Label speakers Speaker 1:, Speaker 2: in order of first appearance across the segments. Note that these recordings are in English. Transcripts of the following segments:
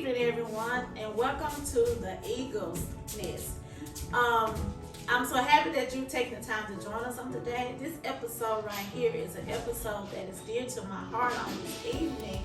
Speaker 1: evening, everyone, and welcome to the Eagle's Nest. I'm so happy that you've taken the time to join us on today. This episode right here is an episode that is dear to my heart on this evening,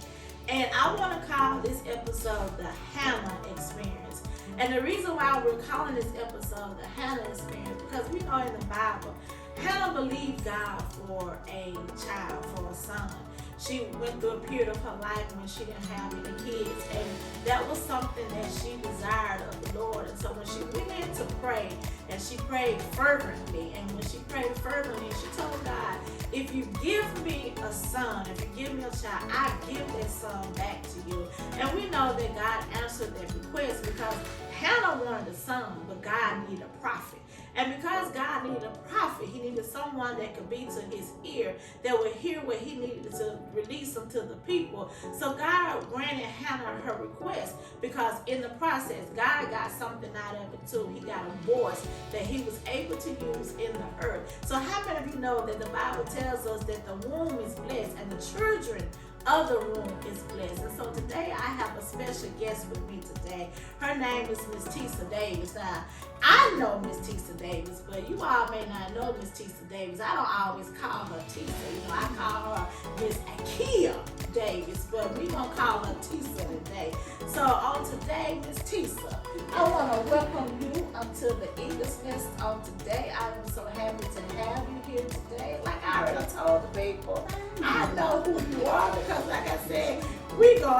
Speaker 1: and I want to call this episode the Hamlet Experience. And the reason why we're calling this episode the Hamlet Experience, because we know in the Bible, Hannah believed God for a child, for a son. She went through a period of her life when she didn't have any kids, and that was something that she desired of the Lord. And so when she went in to pray, and she prayed fervently, and when she prayed fervently, she told God, if you give me a son, if you give me a child, I give that son back to you. And we know that God answered that request because Hannah wanted a son, but God needed a prophet. And because God needed a prophet, he needed someone that could be to his ear, that would hear what he needed to release him to the people. So God granted Hannah her request because in the process, God got something out of it too. He got a voice that he was able to use in the earth. So how many of you know that the Bible tells us that the womb is blessed and the children of the womb is blessed? And so today I have a special guest with me today. Her name is Miss Tisa Davis. Now, I know Miss Tisa Davis, but you all may not know Miss Tisa Davis. I don't always call her Tisa. You know, I call her Miss Akia Davis, but we gonna call her Tisa today. So on today, Miss Tisa, I want to welcome you to the Eagle's Nest on today. I am so happy to have you here today. Like I already told the people, I know who you are because, like I said, we go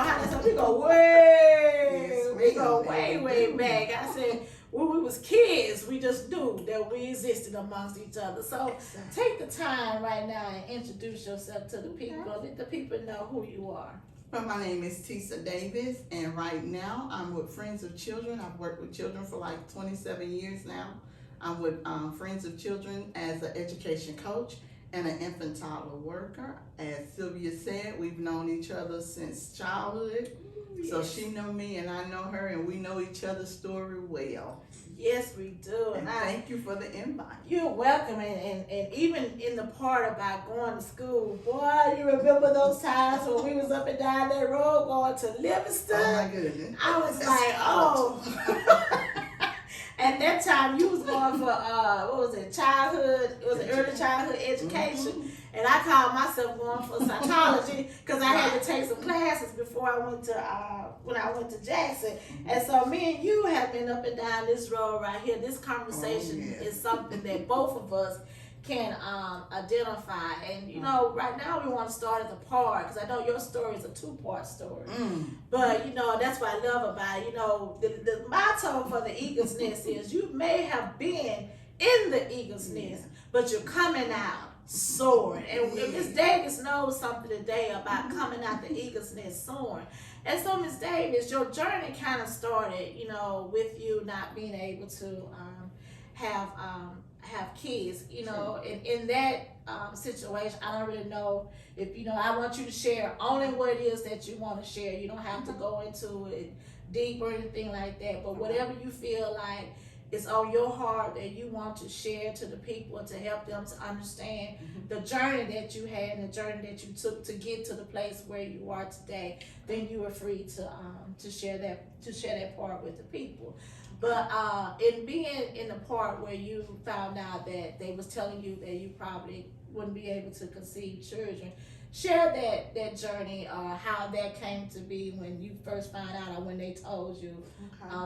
Speaker 1: way back. I said when we was kids, we just knew that we existed amongst each other. So take the time right now and introduce yourself to the people. Let the people know who you are.
Speaker 2: Well, my name is Tisa Davis, and right now I'm with Friends of Children. I've worked with children for like 27 years now. I'm with Friends of Children as an education coach and an infant toddler worker. As Sylvia said, we've known each other since childhood. Yes. So she know me and I know her, and we know each other's story well.
Speaker 1: Yes, we do.
Speaker 2: And thank you for the invite.
Speaker 1: You're welcome. And even in the part about going to school, boy, you remember those times when we was up and down that road going to Livingston?
Speaker 2: Oh my goodness.
Speaker 1: I was like, oh. At that time, you was going for, childhood, it was an early childhood education. Mm-hmm. And I called myself going for psychology because I had to take some classes before I went to, when I went to Jackson. And so me and you have been up and down this road right here. This conversation is something that both of us can identify. And you know, right now we want to start at the part because I know your story is a two-part story. But you know, that's what I love about it. You know, the motto for the Eagle's Nest is you may have been in the Eagle's Nest, but you're coming out soaring. And Miss Davis knows something today about coming out the Eagle's Nest soaring. And so Miss Davis, your journey kind of started, you know, with you not being able to have kids, you know. In that situation, I don't really know if, you know, I want you to share only what it is that you want to share. You don't have to go into it deep or anything like that, but whatever you feel like it's on your heart that you want to share to the people to help them to understand the journey that you had and the journey that you took to get to the place where you are today, then you are free to share that part with the people. But in being in the part where you found out that they was telling you that you probably wouldn't be able to conceive children, share that journey, how that came to be when you first found out, or when they told you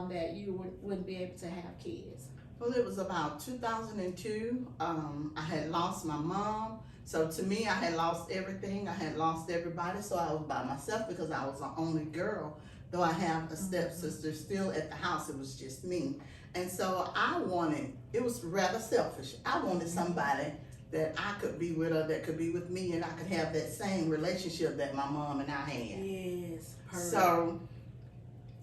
Speaker 1: that you wouldn't be able to have kids.
Speaker 2: Well, it was about 2002. I had lost my mom. So to me, I had lost everything. I had lost everybody. So I was by myself because I was the only girl. Though I have a stepsister still at the house, it was just me. And so it was rather selfish. I wanted somebody that I could be with, or that could be with me, and I could have that same relationship that my mom and I had.
Speaker 1: Yes, perfect.
Speaker 2: So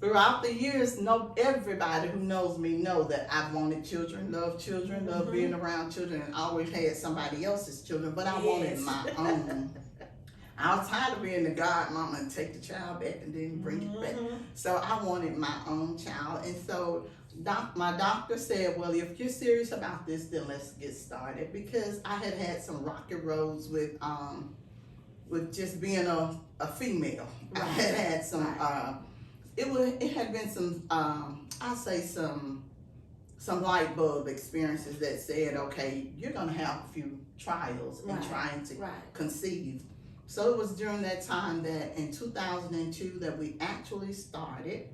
Speaker 2: throughout the years, everybody who knows me know that I've wanted children, love being around children, and always had somebody else's children, but I wanted my own. I was tired of being the godmama and take the child back and then bring it back. So I wanted my own child. And so my doctor said, well, if you're serious about this, then let's get started. Because I had had some rocky roads with just being a female. Right. I had some It had been some, I'll say some light bulb experiences that said, okay, you're gonna have a few trials in trying to conceive. So it was during that time that in 2002 that we actually started,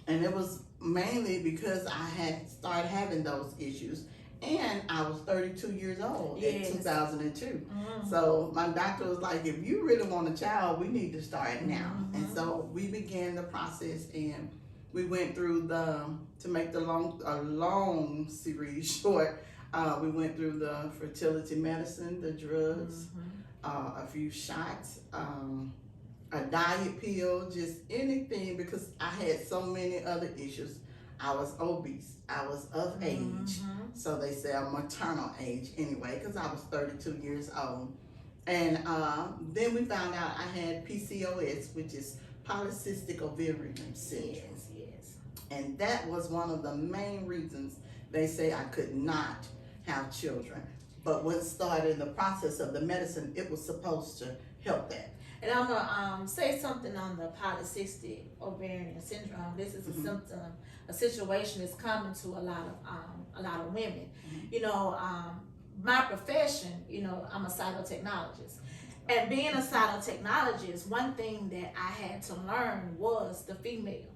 Speaker 2: and it was mainly because I had started having those issues, and I was 32 years old in 2002. So my doctor was like, if you really want a child, we need to start now. And so we began the process, and we went through to make the long series short, we went through the fertility medicine, the drugs, a few shots, a diet pill, just anything, because I had so many other issues. I was obese, I was of age, so they say a maternal age anyway, because I was 32 years old. And then we found out I had PCOS, which is Polycystic Ovarian syndrome. And that was one of the main reasons they say I could not have children. But when started in the process of the medicine, it was supposed to help that.
Speaker 1: And I'm gonna say something on the polycystic ovarian syndrome. This is a symptom, a situation that's common to a lot of women. You know, my profession, you know, I'm a cytotechnologist. And being a cytotechnologist, one thing that I had to learn was the female.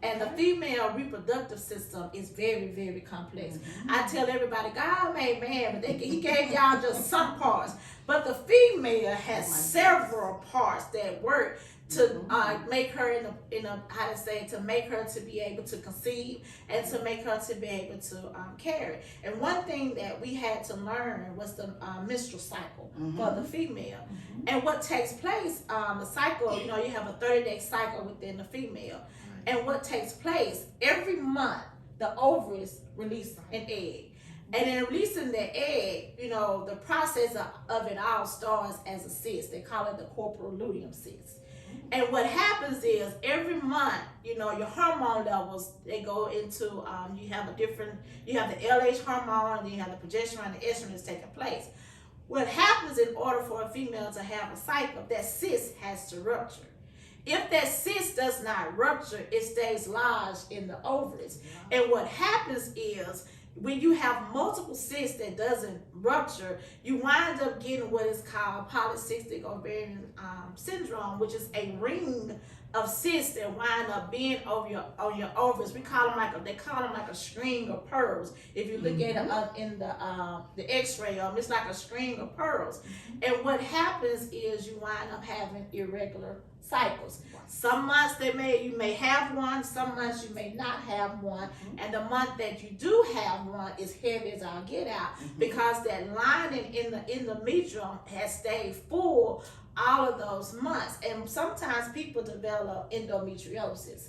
Speaker 1: And the female reproductive system is very, very complex. I tell everybody, God made man, but he gave y'all just some parts. But the female has several parts that work to make her to make her to be able to conceive and to make her to be able to carry. And one thing that we had to learn was the menstrual cycle for the female. And what takes place, the cycle, you know, you have a 30-day cycle within the female. And what takes place every month, the ovaries release an egg. And in releasing the egg, you know, the process of it all starts as a cyst. They call it the corporal luteum cyst. And what happens is every month, you know, your hormone levels, they go into, you have the LH hormone, and then you have the progesterone and the estrogen that's taking place. What happens in order for a female to have a cycle, that cyst has to rupture. If that cyst does not rupture, it stays lodged in the ovaries. And what happens is, when you have multiple cysts that doesn't rupture, you wind up getting what is called polycystic ovarian syndrome, which is a ring of cysts that wind up being on your ovaries. They call them like a string of pearls. If you look at it in the X-ray of them, it's like a string of pearls. And what happens is you wind up having irregular cycles. Some months you may have one, some months you may not have one, and the month that you do have one is heavy as I'll get out, because that lining in the endometrium has stayed full all of those months. And sometimes people develop endometriosis.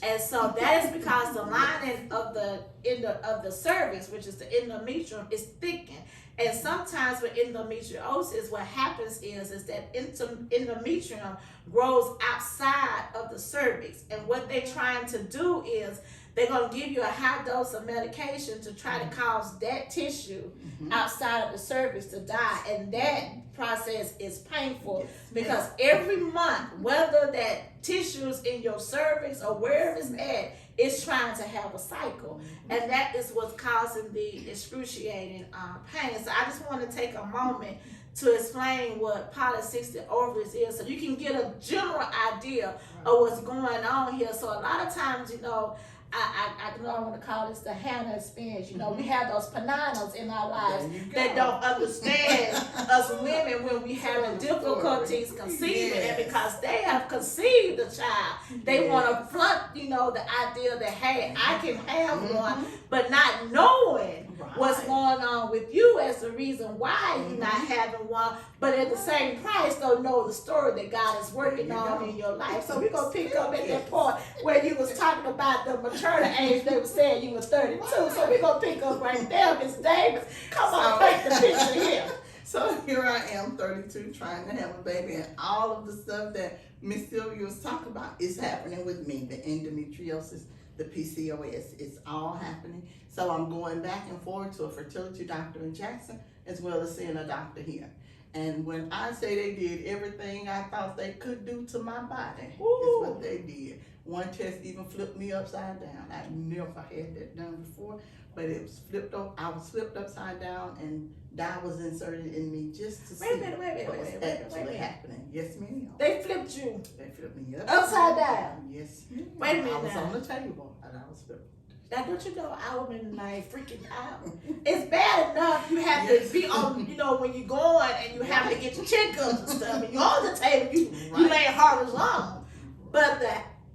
Speaker 1: And so that is because the lining of the cervix, which is the endometrium, is thickened. And sometimes with endometriosis, what happens is that endometrium grows outside of the cervix. And what they're trying to do is they're going to give you a high dose of medication to try to cause that tissue outside of the cervix to die. And that process is painful because every month, whether that tissue is in your cervix or wherever it's at, it's trying to have a cycle. And that is what's causing the excruciating pain. So I just want to take a moment to explain what polycystic ovaries is, so you can get a general idea of what's going on here. So a lot of times, you know, I want to call this the Hamlet Experience. You know, we have those pananos in our lives that don't understand us women when we having difficulties conceiving, and because they have conceived a child, they want to flaunt, you know, the idea that, hey, I can have one, but not knowing what's going on with you as the reason why you're not having one, but at the same price don't know the story that God is working on in your life. So we're going to pick up at that point where you was talking about the maternal age. They were saying you were 32. So we're going to pick up right there. Miss Davis, come on, take the picture here.
Speaker 2: So here I am, 32, trying to have a baby, and all of the stuff that Miss Sylvia was talking about is happening with me. The endometriosis, the PCOS, it's all happening. So I'm going back and forth to a fertility doctor in Jackson as well as seeing a doctor here. And when I say they did everything I thought they could do to my body, is what they did. One test even flipped me upside down. I never had that done before, but it was flipped up. I was flipped upside down, and dye was inserted in me just to see what was actually happening. Yes, ma'am.
Speaker 1: They flipped you.
Speaker 2: They flipped me
Speaker 1: Upside down.
Speaker 2: Yes, ma'am.
Speaker 1: Wait a minute
Speaker 2: I was
Speaker 1: now.
Speaker 2: on the table, and I was flipped.
Speaker 1: Now, don't you know, I would have been like freaking out. It's bad enough you have to be on, when you're going and you have to get your checkups and stuff, and you're on the table, you lay horizontal. But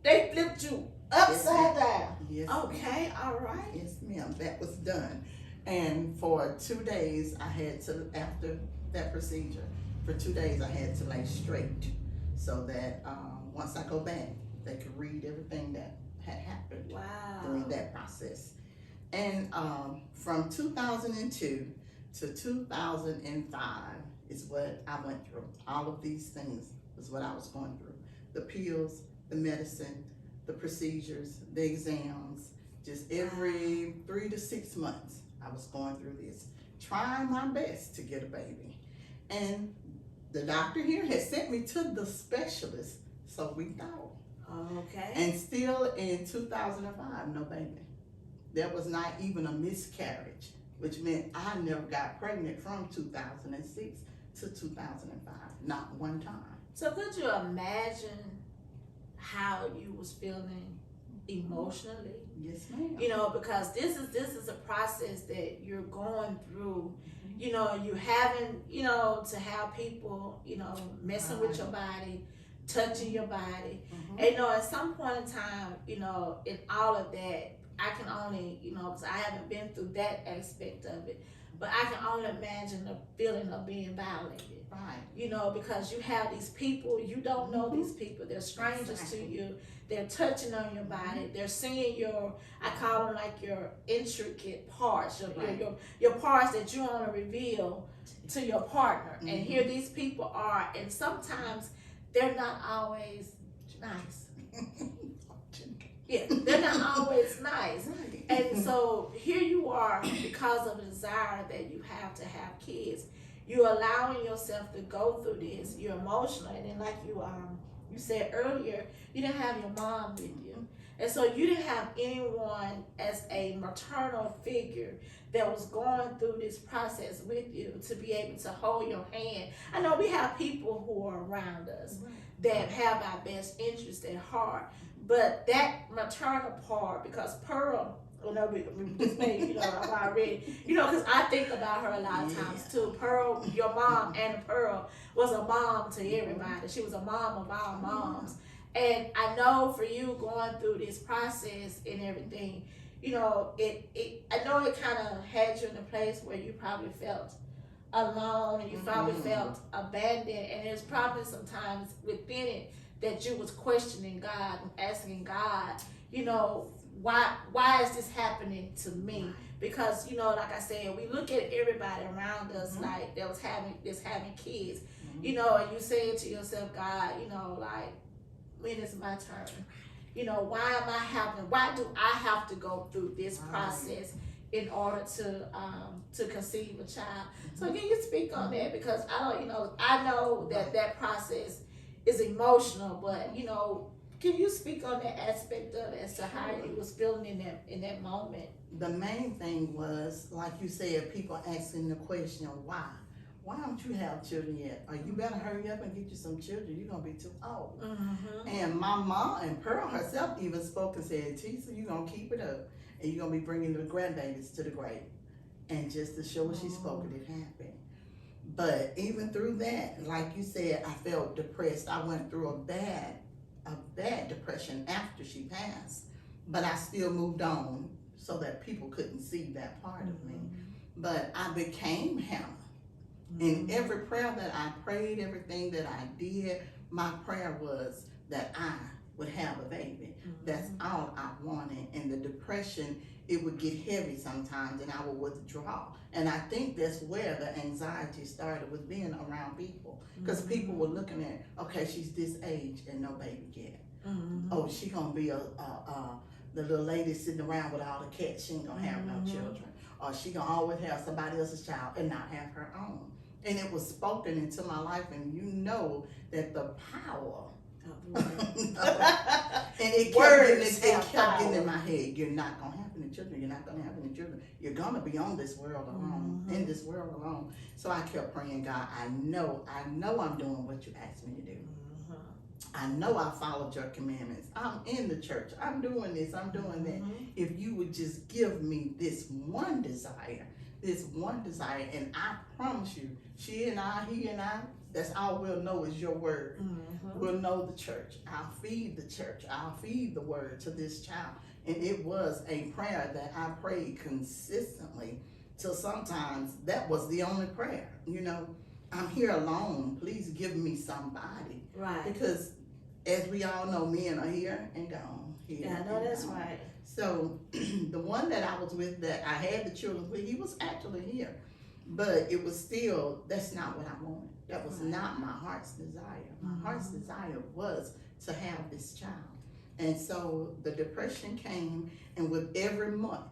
Speaker 1: they flipped you upside down.
Speaker 2: Yes.
Speaker 1: Okay, all right.
Speaker 2: Yes, ma'am. That was done. And for 2 days, I had to, after that procedure, for 2 days, I had to lay straight so that once I go back, they could read everything that had happened during that process. And from 2002 to 2005 is what I went through. All of these things was what I was going through. The pills, the medicine, the procedures, the exams, just every 3 to 6 months I was going through this, trying my best to get a baby. And the doctor here had sent me to the specialist, so we thought.
Speaker 1: Okay.
Speaker 2: And still in 2005, no baby. There was not even a miscarriage, which meant I never got pregnant from 2006 to 2005, not one time.
Speaker 1: So could you imagine how you was feeling emotionally?
Speaker 2: Yes, ma'am.
Speaker 1: Because this is a process that you're going through. You having, to have people, messing with your body, touching your body. And at some point in time, in all of that, I can only, because I haven't been through that aspect of it, but I can only imagine the feeling of being violated.
Speaker 2: Right.
Speaker 1: Because you have these people, you don't know these people, they're strangers to you, they're touching on your body, they're seeing I call them like your intricate parts, your parts that you want to reveal to your partner. And here these people are, and sometimes they're not always nice. Yeah, they're not always nice. And so here you are, because of the desire that you have to have kids, you're allowing yourself to go through this. You're emotional, and then like you said earlier, you didn't have your mom with you, and so you didn't have anyone as a maternal figure that was going through this process with you to be able to hold your hand. I know we have people who are around us that have our best interest at heart, but that maternal part, because Pearl, this may, I've already, because I think about her a lot of times too. Pearl, your mom, Anna Pearl, was a mom to everybody. She was a mom of all moms. And I know for you going through this process and everything, I know it kind of had you in a place where you probably felt alone, and you probably felt abandoned, and there's probably some times within it that you was questioning God and asking God, why is this happening to me? Because like I said, we look at everybody around us like that was having kids, and you say to yourself, God, like, when is my turn? Why do I have to go through this process in order to conceive a child? So can you speak on that? Because I know that process is emotional, but can you speak on that aspect of it as to how you was feeling in that moment?
Speaker 2: The main thing was, like you said, people asking the question, why? Why don't you have children yet? Or you better hurry up and get you some children. You're going to be too old. And my mom and Pearl herself even spoke and said, Tisa, you're going to keep it up. And you're going to be bringing the grandbabies to the grave. And just to show what she spoke, it happened. But even through that, like you said, I felt depressed. I went through a bad depression after she passed. But I still moved on so that people couldn't see that part of me. But I became Hannah. In every prayer that I prayed, everything that I did, my prayer was that I would have a baby. That's all I wanted. And the depression, it would get heavy sometimes, and I would withdraw. And I think that's where the anxiety started, was being around people. Because people were looking at, okay, she's this age and no baby yet. Oh, she gonna be the little lady sitting around with all the cats. She ain't gonna have no children. or she gonna always have somebody else's child and not have her own. And it was spoken into my life, and you know that the power. And it kept getting in my head. You're not gonna have any children. You're not gonna have any children. You're gonna be on this world alone, in this world alone. So I kept praying, God, I know I'm doing what you asked me to do. I know I followed your commandments. I'm in the church. I'm doing this. I'm doing that. If you would just give me this one desire, and I promise you, he and I, that's all we'll know is your word. We'll know the church. I'll feed the church. I'll feed the word to this child. And it was a prayer that I prayed consistently till sometimes that was the only prayer. You know, I'm here alone. Please give me somebody.
Speaker 1: Right.
Speaker 2: Because as we all know, men are here and gone.
Speaker 1: Yeah, I know that's right.
Speaker 2: So the one that I was with, that I had the children with, he was actually here. But it was still, that's not what I wanted. That was not my heart's desire. My heart's desire was to have this child. And so the depression came, and with every month,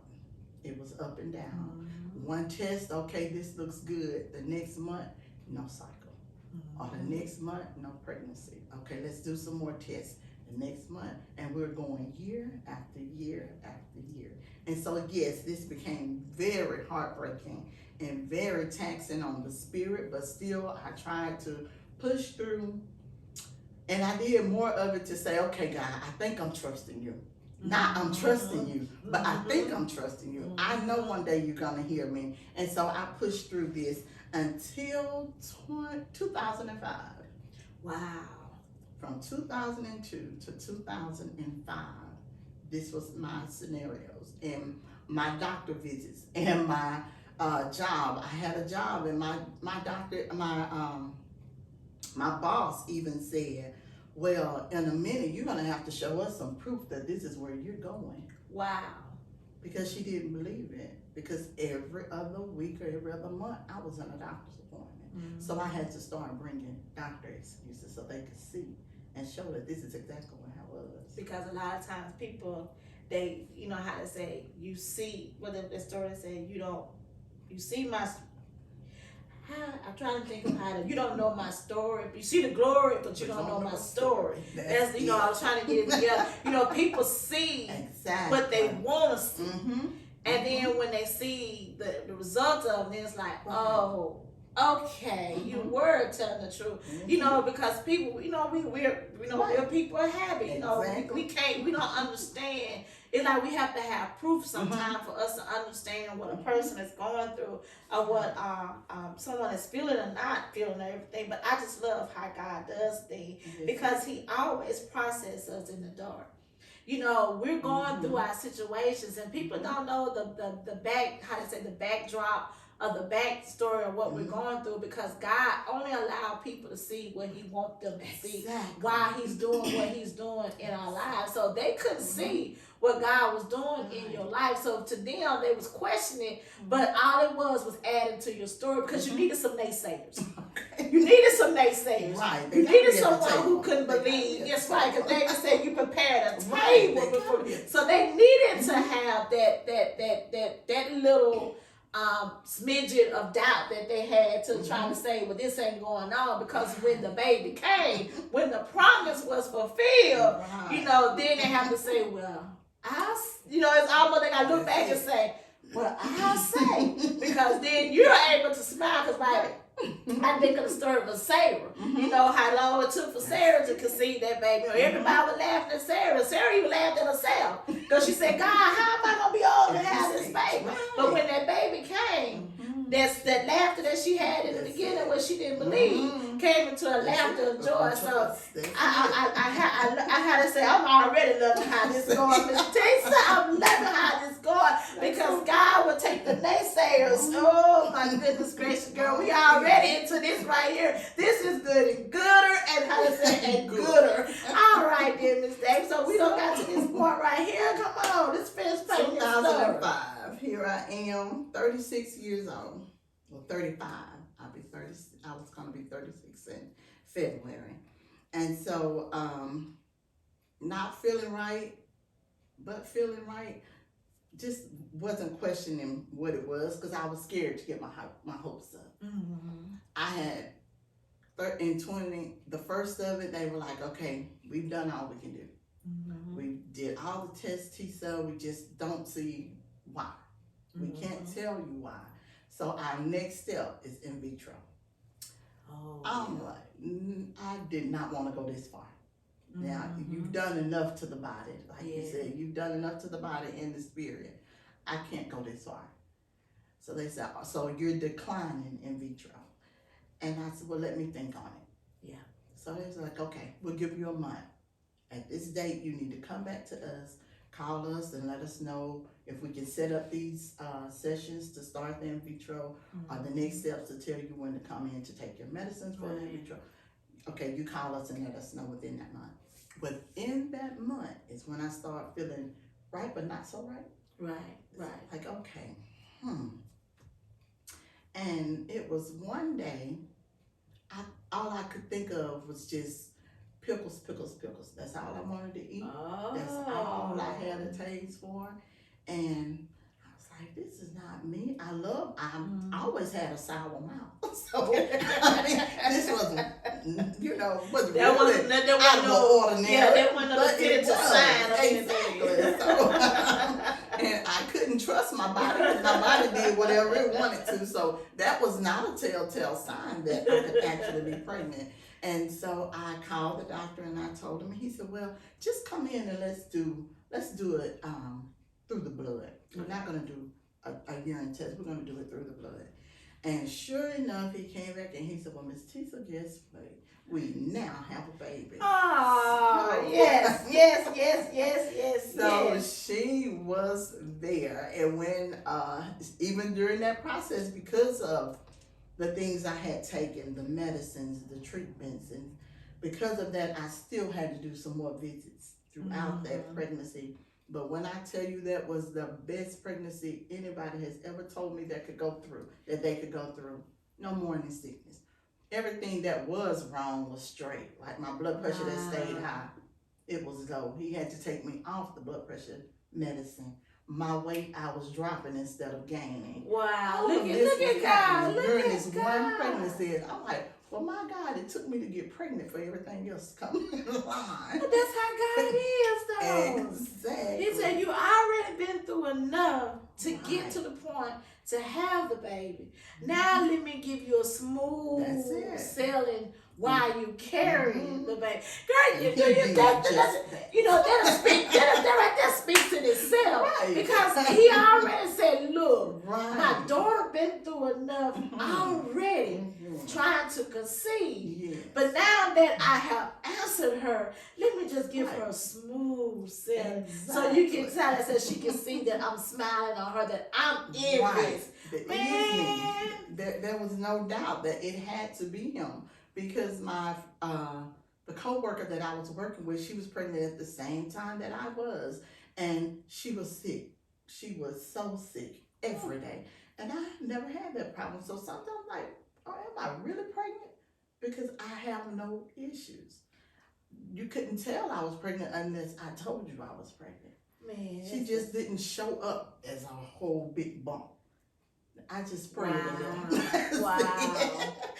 Speaker 2: it was up and down. One test, okay, this looks good. The next month, no cycle. Or the next month, no pregnancy. Okay, let's do some more tests. The next month, and we're going year after year after year. And so yes, this became very heartbreaking and very taxing on the spirit, but still I tried to push through, and I did more of it to say, okay, God, I think I'm trusting you. Not I'm trusting you, but I think I'm trusting you. I know one day you're gonna hear me. And so I pushed through this until 2005.
Speaker 1: Wow.
Speaker 2: From 2002 to 2005, this was my scenarios and my doctor visits and my job. I had a job, and my doctor, my boss even said, well, in a minute, you're gonna have to show us some proof that this is where you're going.
Speaker 1: Wow.
Speaker 2: Because she didn't believe it. Because every other week or every other month, I was in a doctor's appointment. So I had to start bringing doctor excuses so they could see and show that this is exactly what I was.
Speaker 1: Because a lot of times people, they, you know how to say, you see, whether the story say, you see my, I'm trying to think of how to, you don't know my story. You see the glory, but you don't know my story. That's you know, I was trying to get it together. People see what they want to see. And then when they see the result of it, it's like, oh, okay, you were telling the truth. Because people, we're people of habit. We don't understand. It's like we have to have proof sometimes for us to understand what a person is going through, or what someone is feeling or not feeling, or everything. But I just love how God does things, because He always processes us in the dark. We're going through our situations, and people don't know the backdrop of the backstory of what we're going through, because God only allowed people to see what He wants them to see, why He's doing what He's doing in our lives. So they couldn't see what God was doing in your life. So to them, they was questioning, but all it was adding to your story, because you needed some naysayers. You needed some naysayers. Right. You needed someone who couldn't believe. Yes, right, because David said you prepared a table before. So they needed to have that little smidget of doubt that they had to try to say, well, this ain't going on, because when the baby came, when the promise was fulfilled, then they have to say, well, it's almost like I look back and say, well, I'll say, because then you're able to smile, because I think of the story of Sarah. How long it took for Sarah to conceive that baby. Everybody was laughing at Sarah. Sarah even laughed at herself, because she said, God, how am I going to be old to have this baby? But when that baby came, that laughter that she had in the beginning, when she didn't believe, came into a laughter of joy. So I had to say, I'm already loving how this is going. Miss Teresa, I'm loving how this is going, because God will take the naysayers. Oh my goodness gracious, girl, we already into this right here. This is good and gooder, and how to say, and gooder. All right then, Miss Dave. So we don't got to this point right here. Come on, let's finish playing this story.
Speaker 2: 2005. Here I am, 36 years old. Well, 35. I'll be 30. I was going to be 36 in February. And so, not feeling right, but feeling right. just wasn't questioning what it was because I was scared to get my hopes up.
Speaker 1: Mm-hmm.
Speaker 2: I had in 20, the first of it, they were like, okay, we've done all we can do.
Speaker 1: Mm-hmm.
Speaker 2: We did all the tests, T-cell, we just don't see why. We can't tell you why. So our next step is in vitro.
Speaker 1: Oh,
Speaker 2: I'm like, I did not want to go this far. Now, you've done enough to the body. Like you said, you've done enough to the body and the spirit. I can't go this far. So they said, so you're declining in vitro. And I said, well, let me think on it.
Speaker 1: Yeah.
Speaker 2: So they was like, okay, we'll give you a month. At this date, you need to come back to us, call us, and let us know if we can set up these sessions to start the in vitro, or the next steps to tell you when to come in to take your medicines for the in vitro. Okay, you call us and let us know within that month. Within that month is when I start feeling right, but not so right.
Speaker 1: Right.
Speaker 2: Like, okay, And it was one day, all I could think of was just pickles. That's all I wanted to eat.
Speaker 1: Oh.
Speaker 2: That's all I had a taste for. And I was like, this is not me. I always had a sour mouth. So, I mean, this wasn't, wasn't
Speaker 1: that
Speaker 2: really
Speaker 1: wasn't
Speaker 2: out of the ordinary.
Speaker 1: Yeah, that wasn't a definitive sign of
Speaker 2: exactly.
Speaker 1: anything.
Speaker 2: So, and I couldn't trust my body because my body did whatever it wanted to. So that was not a telltale sign that I could actually be pregnant. And so I called the doctor and I told him, and he said, well, just come in and let's do it through the blood. We're not going to do a urine test. We're going to do it through the blood. And sure enough, he came back and he said, well, Miss Tisa, guess what? We now have a baby.
Speaker 1: Oh, yes.
Speaker 2: So she was there. And when, even during that process, because of the things I had taken, the medicines, the treatments, and because of that, I still had to do some more visits throughout that pregnancy. But when I tell you that was the best pregnancy anybody has ever told me that they could go through, no morning sickness. Everything that was wrong was straight. Like my blood pressure that stayed high, it was low. He had to take me off the blood pressure medicine. My weight, I was dropping instead of gaining.
Speaker 1: Wow, look at God.
Speaker 2: During this one pregnancy, and I'm like, well, my God, it took me to get pregnant for everything else to come in line.
Speaker 1: But that's how God is, though.
Speaker 2: Exactly.
Speaker 1: He said, you already been through enough to get to the point to have the baby. Now let me give you a smooth sailing while you carrying the baby. Girl, that speaks in itself.
Speaker 2: Right.
Speaker 1: Because he already said, look,
Speaker 2: right.
Speaker 1: my daughter been through enough already trying to conceive.
Speaker 2: Yes.
Speaker 1: But now that I have answered her, let me just give her a smooth sailing. So you can tell her, so she can see that I'm smiling on her, that I'm in this. Man.
Speaker 2: There was no doubt that it had to be him. Because my the co-worker that I was working with, she was pregnant at the same time that I was, and she was sick. She was so sick every day, and I never had that problem. So sometimes I'm like, oh, am I really pregnant? Because I have no issues. You couldn't tell I was pregnant unless I told you I was pregnant.
Speaker 1: Man,
Speaker 2: she just didn't show up as a whole big bump. I just prayed a little.
Speaker 1: Wow.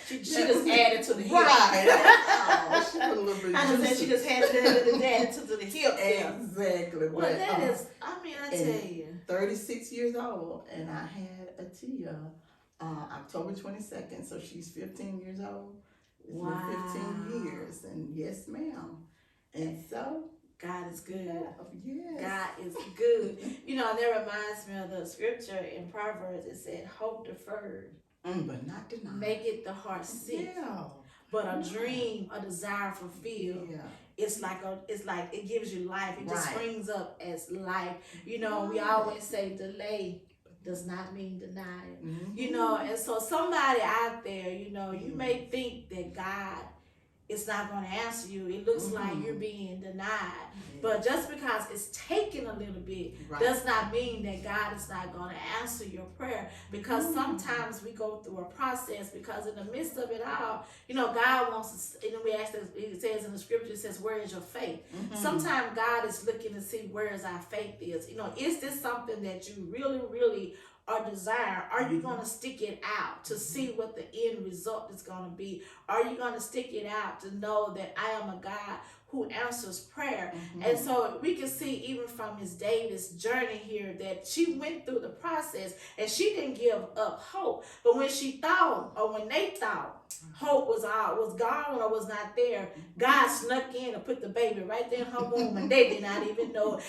Speaker 1: She just added to the hip.
Speaker 2: Right. She put a little bit
Speaker 1: I just said she just added to the hip.
Speaker 2: Exactly.
Speaker 1: Well, that is, I tell you.
Speaker 2: 36 years old, and I had a Tia October 22nd, so she's 15 years old. It's been 15 years, and yes, ma'am. And so,
Speaker 1: God is good.
Speaker 2: Yes.
Speaker 1: God is good. That reminds me of the scripture in Proverbs. It said, hope deferred.
Speaker 2: But not denied.
Speaker 1: Make it the heart sick.
Speaker 2: Yeah.
Speaker 1: But a dream, a desire fulfilled.
Speaker 2: Yeah.
Speaker 1: It's like it gives you life. It just springs up as life. We
Speaker 2: Right.
Speaker 1: always say delay does not mean denial.
Speaker 2: Mm-hmm.
Speaker 1: And so somebody out there, you may think that God it's not going to answer you. It looks like you're being denied. But just because it's taking a little bit does not mean that God is not going to answer your prayer. Because sometimes we go through a process, because in the midst of it all, God wants us, and we ask, it says in the scripture, it says, where is your faith? Sometimes God is looking to see where is our faith is. Is this something that you really, really or desire? Are you going to stick it out to see what the end result is going to be? Are you going to stick it out to know that I am a God who answers prayer? And so we can see even from Miss Davis' journey here that she went through the process and she didn't give up hope. But when she thought, or when they thought hope was gone or was not there, God snuck in and put the baby right there in her womb, and they did not even know it.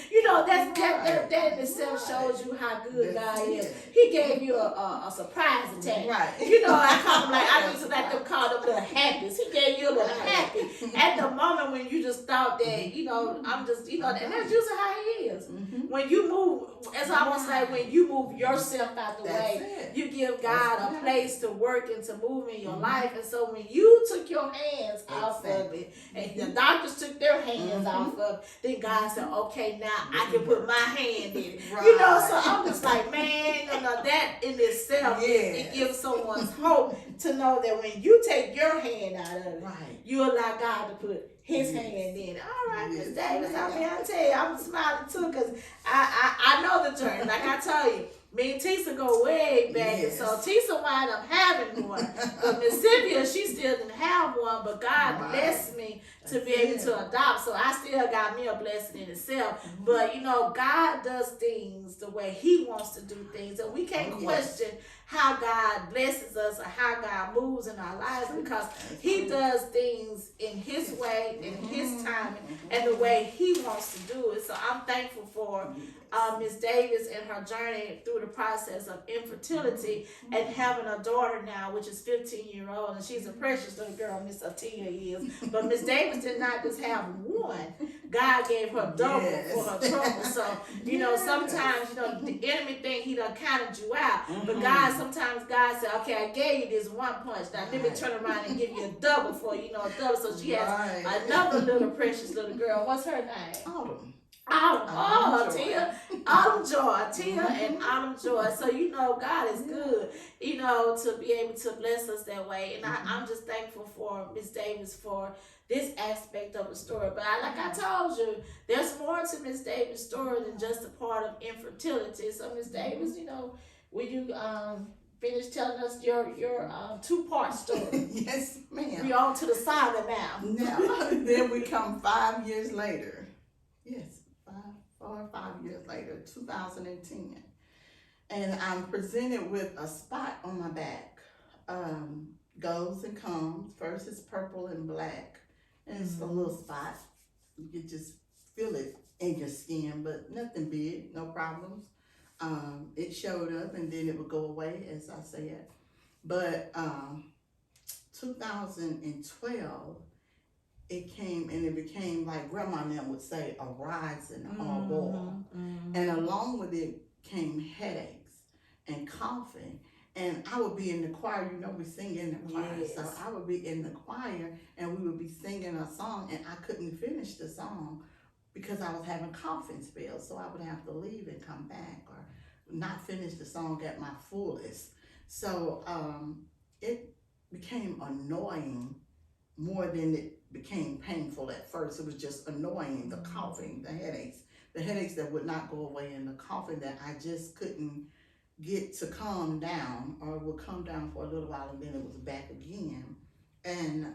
Speaker 1: That in itself shows you how good God is. He gave you a surprise attack. I call them I used to like them call them little happies. He gave you a little happy at the moment when you just thought that, I'm just, and that's usually how he is. When you move, it's almost like when you move yourself out the way, you give God a place to work and to move in your life. And so when you took your hands off of it, and the doctors took their hands off of it, then God said, okay, now I can put my hand in it. So I'm just like, man, that in itself, it gives someone's hope to know that when you take your hand out of it, you allow God to put his hand in it. All right, Miss Davis, I tell you, I'm smiling too, because I know the journey. Like I tell you, me and Tisa go way back, so Tisa wound up having one. But Miss Sylvia, she still didn't have one, but God blessed me to be able to adopt, so I still got me a blessing in itself. But God does things the way he wants to do things, and we can't question how God blesses us or how God moves in our lives, because he does things in his way, in his time, and the way he wants to do it. So I'm thankful for Miss Davis and her journey through the process of infertility and having a daughter now, which is 15-year-old, and she's a precious little girl, Miss Atia is. But Miss Davis did not just have one. God gave her double for her trouble. So, sometimes, the enemy think he done counted you out. But sometimes God said, okay, I gave you this one punch. Now let me turn around and give you a double for a double. So she has another little precious little girl. What's her name? Autumn Joy, Tia and Autumn Joy. So God is good, to be able to bless us that way. And I'm just thankful for Miss Davis for this aspect of the story. But like I told you, there's more to Miss Davis' story than just a part of infertility. So Miss Davis, will you finish telling us your two-part story?
Speaker 2: Yes, ma'am.
Speaker 1: We're on to the saga now.
Speaker 2: Then we come 5 years later. Yes. 4 or 5 years later, 2010, and I'm presented with a spot on my back. Goes and comes. First it's purple and black, and it's a little spot. You can just feel it in your skin, but nothing big, no problems. It showed up, and then it would go away, as I said. But 2012. It came, and it became, like Grandma and them would say, a rising or boil. And along with it came headaches and coughing. And I would be in the choir, we sing in the choir. So I would be in the choir, and we would be singing a song, and I couldn't finish the song because I was having coughing spells. So I would have to leave and come back, or not finish the song at my fullest. So it became annoying more than it became painful at first. It was just annoying, the coughing, the headaches that would not go away, and the coughing that I just couldn't get to calm down, or it would come down for a little while, and then it was back again. And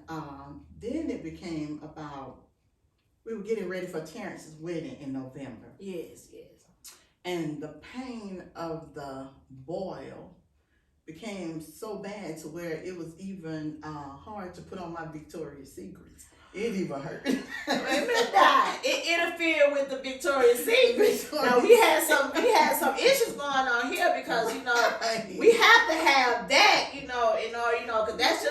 Speaker 2: then it became about, we were getting ready for Terrence's wedding in November.
Speaker 1: Yes.
Speaker 2: And the pain of the boil became so bad to where it was even hard to put on my Victoria's Secrets. It even hurt.
Speaker 1: It interfered with the Victoria's Secret. Now we had some issues going on here, because we have to have that, in order, because that's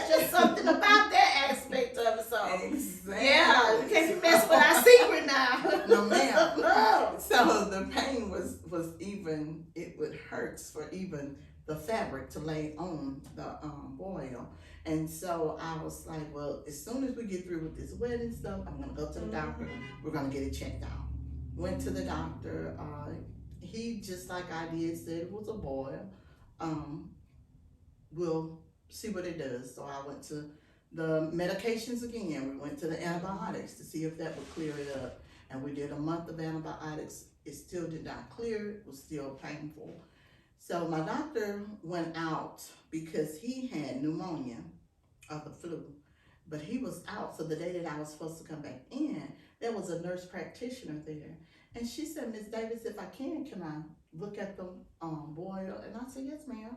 Speaker 1: just something about that aspect of it. So we can't be messing with our secret now.
Speaker 2: No, ma'am. So the pain was even, it would hurt. hurts for even the fabric to lay on the boil. And so I was like, well, as soon as we get through with this wedding stuff, I'm gonna go to the doctor. We're gonna get it checked out. Went to the doctor. He, just like I did, said it was a boil. We'll see what it does. So I went to the medications again. We went to the antibiotics to see if that would clear it up. And we did a month of antibiotics. It still did not clear. It was still painful. So my doctor went out because he had pneumonia of the flu. But he was out, so the day that I was supposed to come back in, there was a nurse practitioner there. And she said, Miss Davis, if I can I look at the boil? And I said, yes, ma'am.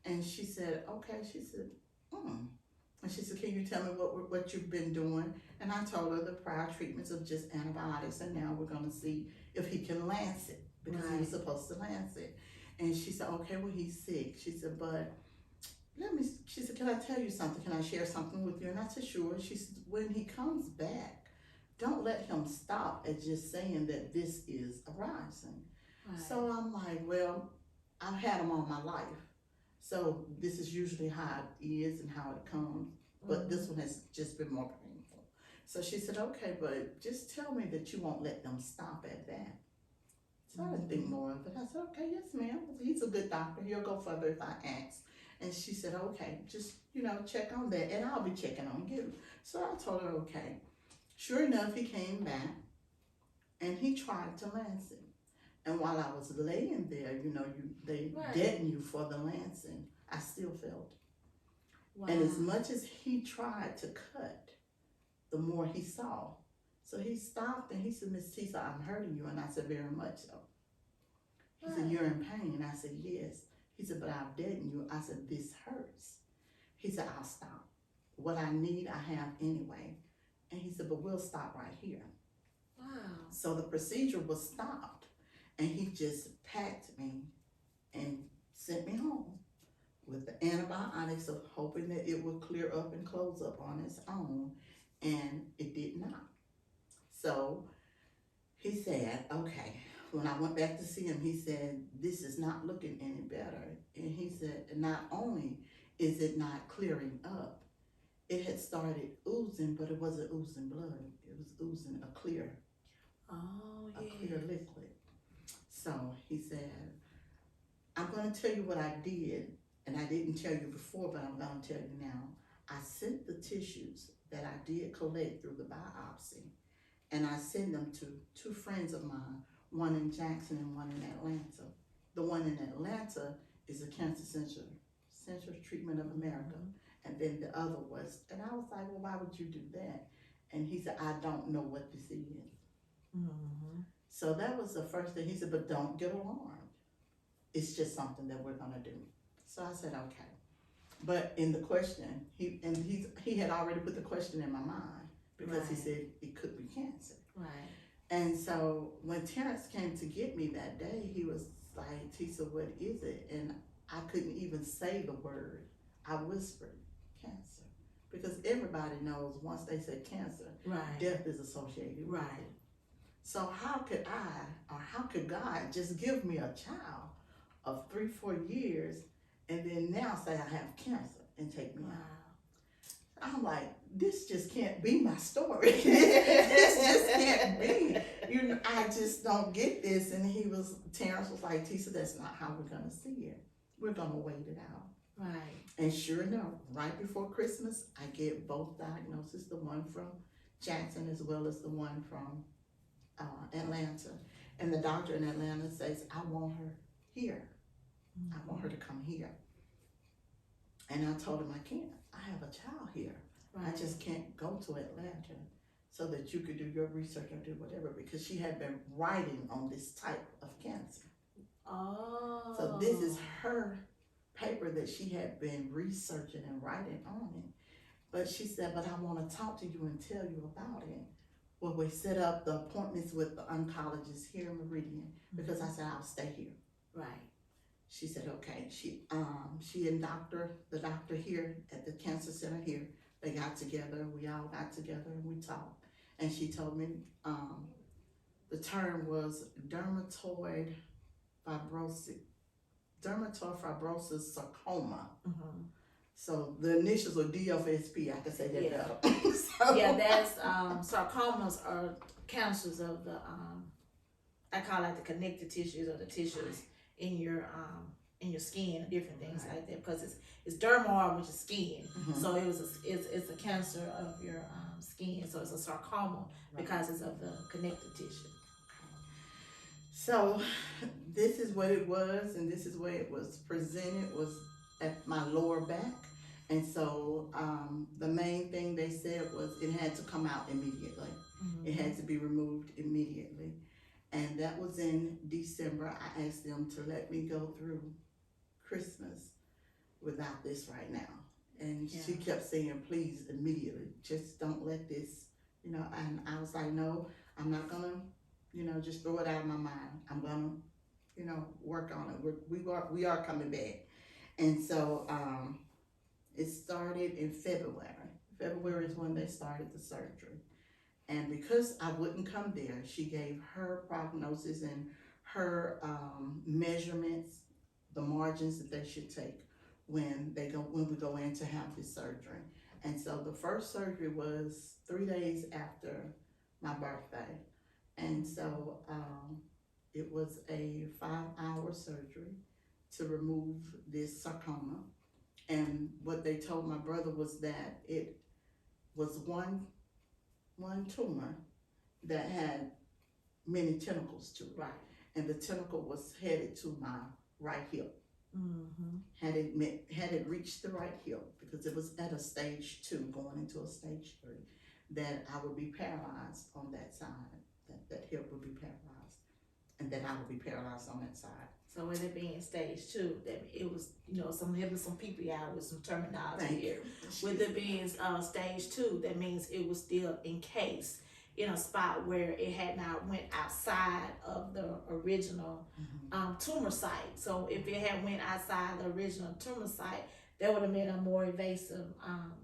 Speaker 2: And she said, okay. She said, And she said, can you tell me what you've been doing? And I told her the prior treatments of just antibiotics, and now we're gonna see if he can lance it, because he was supposed to lance it. And she said, okay, well, he's sick. She said, but she said, can I tell you something? Can I share something with you? And I said, sure. She said, when he comes back, don't let him stop at just saying that this is arising. Right. So I'm like, well, I've had him all my life. So this is usually how it is and how it comes. But this one has just been more painful. So she said, okay, but just tell me that you won't let them stop at that. So I didn't think more of it. I said, okay, yes, ma'am. He's a good doctor. He'll go further if I ask. And she said, okay, just, check on that. And I'll be checking on you. So I told her, okay. Sure enough, he came back and he tried to lance it. And while I was laying there, they deaden you for the lancing, I still felt it. Wow. And as much as he tried to cut, the more he saw. So he stopped and he said, Miss Tisa, I'm hurting you. And I said, very much so. He said, you're in pain. I said, yes. He said, but I've deadened you. I said, this hurts. He said, I'll stop. What I need, I have anyway. And he said, but we'll stop right here. Wow. So the procedure was stopped. And he just packed me and sent me home with the antibiotics of hoping that it would clear up and close up on its own. And it did not. So he said, okay. When I went back to see him, he said, this is not looking any better. And he said, not only is it not clearing up, it had started oozing, but it wasn't oozing blood. It was oozing a clear liquid. So he said, I'm going to tell you what I did, and I didn't tell you before, but I'm going to tell you now. I sent the tissues that I did collect through the biopsy, and I sent them to two friends of mine, one in Jackson and one in Atlanta. The one in Atlanta is the Cancer Center Treatment of America, and then the other was, and I was like, well, why would you do that? And he said, I don't know what this is. So that was the first thing. He said, but don't get alarmed. It's just something that we're gonna do. So I said, okay. But in the question, he had already put the question in my mind because he said it could be cancer. Right. And so when Terrence came to get me that day, he was like, Tisa, what is it? And I couldn't even say the word. I whispered, cancer. Because everybody knows once they say cancer, death is associated with it. So how could God just give me a child of 3-4 years and then now say I have cancer and take me out? I'm like, this just can't be my story. This just can't be. I just don't get this. And Terrence was like, Tisa, that's not how we're gonna see it. We're gonna wait it out. Right. And sure enough, right before Christmas, I get both diagnoses, the one from Jackson as well as the one from Atlanta. And the doctor in Atlanta says, I want her here. I want her to come here. And I told him, I can't. I have a child here. I just can't go to Atlanta so that you could do your research or do whatever, because she had been writing on this type of cancer. Oh. So this is her paper that she had been researching and writing on it. But she said, but I want to talk to you and tell you about it. Well, we set up the appointments with the oncologist here in Meridian because I said, I'll stay here. Right. She said, okay. She and the doctor here at the cancer center here, they got together. We all got together and we talked. And she told me the term was dermatoid fibrosis dermatofibrosis sarcoma.
Speaker 1: Mm-hmm.
Speaker 2: So the initials are DFSP. I can say that
Speaker 1: Yeah.
Speaker 2: better. So,
Speaker 1: Yeah, that's sarcomas are cancers of the I call it the connective tissues or the tissues in your skin and different things
Speaker 2: Right.
Speaker 1: like that, because it's dermal, which is skin.
Speaker 2: Mhm.
Speaker 1: So it's a cancer of your skin. So it's a sarcoma because it's of the connective tissue.
Speaker 2: So this is what it was, and this is where it was presented, was at my lower back. And so the main thing they said was it had to come out immediately.
Speaker 1: Mm-hmm.
Speaker 2: It had to be removed immediately. And that was in December. I asked them to let me go through Christmas without this right now. And she kept saying, please, immediately, just don't let this, and I was like, no, I'm not gonna, just throw it out of my mind. I'm gonna, work on it. We are coming back. And so it started in February. February is when they started the surgery. And because I wouldn't come there, she gave her prognosis and her measurements, the margins that they should take when we go in to have this surgery. And so the first surgery was 3 days after my birthday. And so it was a 5-hour surgery to remove this sarcoma. And what they told my brother was that it was one tumor that had many tentacles to it.
Speaker 1: Right.
Speaker 2: And the tentacle was headed to my right hip.
Speaker 1: Mm-hmm.
Speaker 2: Had it reached the right hip, because it was at a stage 2 going into a stage 3, that I would be paralyzed on that side. That hip would be paralyzed, and that I would be paralyzed on that side.
Speaker 1: So with it being stage 2, that it was, some people out with some terminology
Speaker 2: Thank
Speaker 1: here.
Speaker 2: you.
Speaker 1: With it being stage 2, that means it was still encased in a spot where it had not went outside of the original tumor site. So if it had went outside the original tumor site, that would have been a more invasive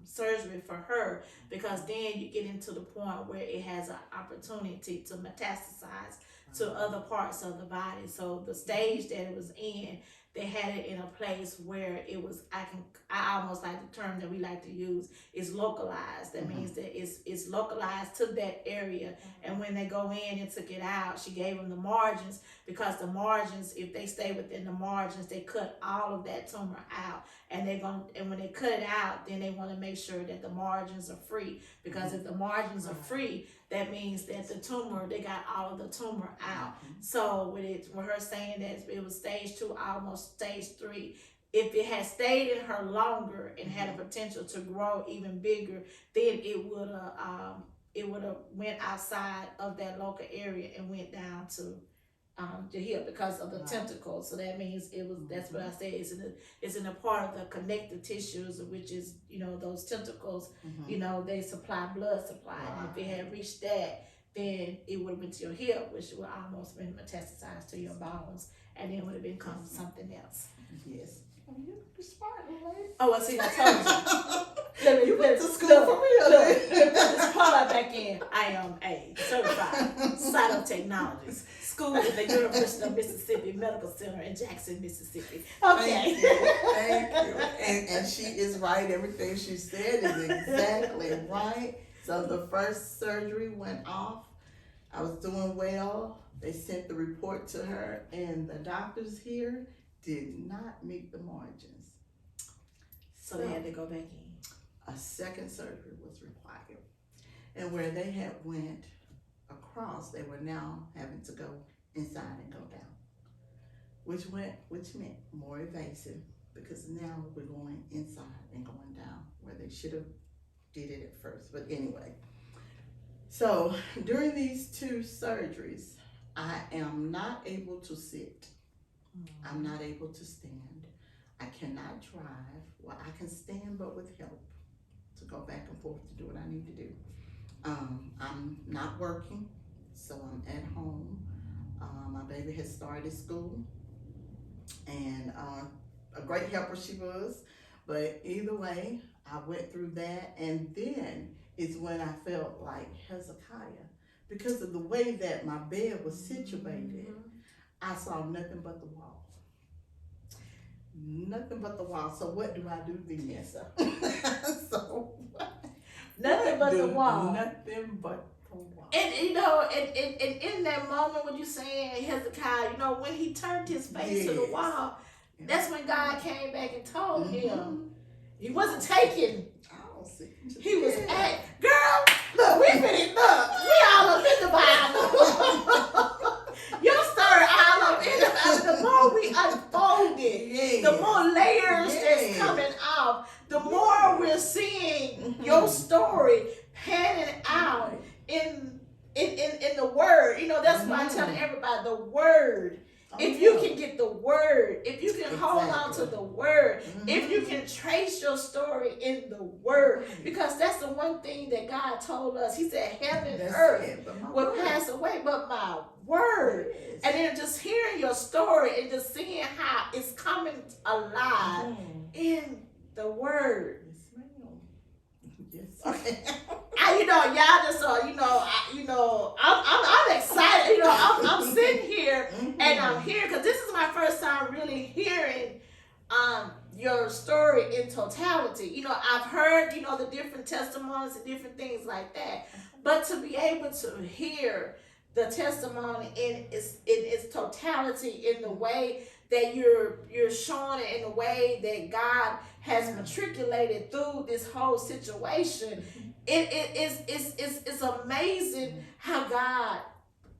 Speaker 1: surgery for her, because then you get into the point where it has an opportunity to metastasize to other parts of the body. So the stage that it was in, they had it in a place where it was, I almost like the term that we like to use is localized. That means that it's localized to that area. And when they go in and took it out, she gave them the margins, because the margins, if they stay within the margins, they cut all of that tumor out. And when they cut it out, then they want to make sure that the margins are free, because if the margins are free, that means that the tumor, they got all of the tumor out. So with her saying that it was stage 2, almost stage 3, if it had stayed in her longer and had a potential to grow even bigger, then it would have went outside of that local area and went down to the hip because of the tentacles. So that means that's what I said, it's in a part of the connective tissues, which is, those tentacles, they supply blood supply. And if it had reached that, then it would have been to your hip, which would almost been metastasized to your bones, and then it would have become something else.
Speaker 2: Yes. Oh, you're smart, lady.
Speaker 1: Oh, well, see, I told you.
Speaker 2: You went to school for real.
Speaker 1: Let me put this part back in. I am a certified cytotechnologist. School at the University of Mississippi Medical Center in Jackson, Mississippi. Okay.
Speaker 2: Thank you. And she is right. Everything she said is exactly right. So the first surgery went off. I was doing well. They sent the report to her, and the doctors here did not meet the margins.
Speaker 1: So they had to go back in.
Speaker 2: A second surgery was required. And where they had went across, they were now having to go inside and go down. Which meant more invasive, because now we're going inside and going down, where they should have did it at first. But anyway, so during these 2 surgeries, I am not able to sit. I'm not able to stand. I cannot drive. Well, I can stand, but with help to go back and forth to do what I need to do. I'm not working, so I'm at home. My baby has started school, and a great helper she was. But either way, I went through that, and then is when I felt like Hezekiah, because of the way that my bed was situated. I saw nothing but the wall. Nothing but the wall. So what do I do then?
Speaker 1: Yes, sir.
Speaker 2: So
Speaker 1: Nothing but the wall.
Speaker 2: Nothing but the wall.
Speaker 1: And you know, and in that moment when you're saying Hezekiah, you know, when he turned his face to the wall, that's when God came back and told him he wasn't taking. He was at, girl, look, we all up in the Bible. Your story all up in the Bible. The more we unfold it, the more layers that's coming off, the more we're seeing your story panning out in the word. You know, that's why I tell everybody the word. If you can get the word, if you can hold on to the word, if you can trace your story in the word, because that's the one thing that God told us. He said, heaven and earth will pass away, but my word. And then just hearing your story and just seeing how it's coming alive in the word.
Speaker 2: Okay.
Speaker 1: I'm excited. I'm sitting here and I'm here because this is my first time really hearing your story in totality. I've heard the different testimonies and different things like that, but to be able to hear the testimony in its totality, in the way that you're showing it, in the way that God has matriculated through this whole situation, it's amazing how God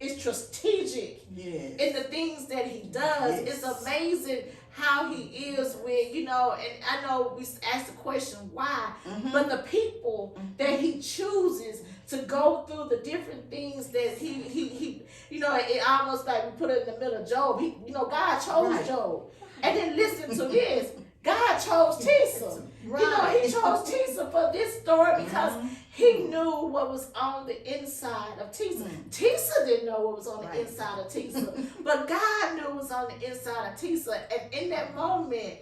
Speaker 1: is strategic in the things that He does. It's amazing how He is with, and I know we asked the question why, but the people that He chooses to go through the different things that he it almost like we put it in the middle of Job. God chose Job. And then listen to this. God chose Tisa. He chose Tisa for this story because He knew what was on the inside of Tisa. Tisa didn't know what was on the inside of Tisa, but God knew what was on the inside of Tisa. And in that moment,